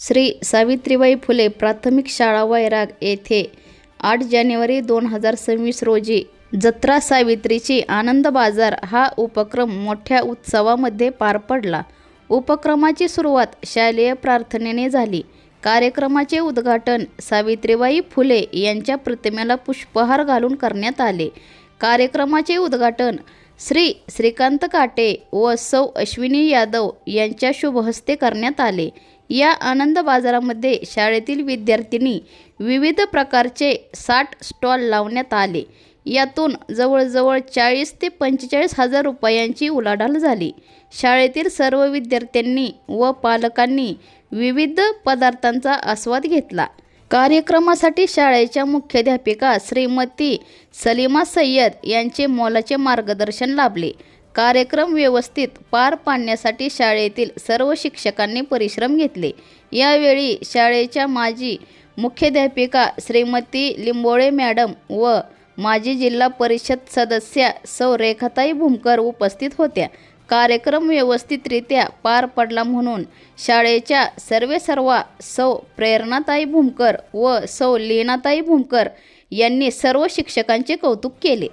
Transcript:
श्री सावित्रीबाई फुले प्राथमिक शाळा वैराग येथे 8 जानेवारी 2026 रोजी जत्रा सावित्रीची आनंद बाजार हा उपक्रम मोठ्या उत्सवामध्ये पार पडला। उपक्रमाची सुरुवात शालेय प्रार्थनेने झाली। कार्यक्रमाचे उद्घाटन सावित्रीबाई फुले यांच्या प्रतिमेला पुष्पहार घालून करण्यात आले। कार्यक्रमाचे उद्घाटन श्री श्रीकांत काटे व सौ अश्विनी यादव यांच्या शुभहस्ते करण्यात आले। या आनंद बाजारामध्ये शाळेतील विद्यार्थिनी विविध प्रकारचे 60 स्टॉल लावण्यात आले। यातून जवळजवळ 40 ते 45 हजार रुपयांची उलाढाल झाली। शाळेतील सर्व विद्यार्थ्यांनी व पालकांनी विविध पदार्थांचा आस्वाद घेतला। कार्यक्रमासाठी शाळेच्या मुख्याध्यापिका श्रीमती सलीमा सय्यद यांचे मोलाचे मार्गदर्शन लाभले। कार्यक्रम व्यवस्थित पार पाडण्यासाठी शाळेतील सर्व शिक्षकांनी परिश्रम घेतले। यावेळी शाळेच्या माजी मुख्याध्यापिका श्रीमती लिंबोळे मॅडम व माजी जिल्हा परिषद सदस्या सौ रेखाताई भूमकर उपस्थित होत्या। कार्यक्रम व्यवस्थितरित्या पार पडला म्हणून शाळेच्या सर्वेसर्वा सौ प्रेरणाताई भूमकर व सौ लीनाताई भूमकर यांनी सर्व शिक्षकांचे कौतुक केले।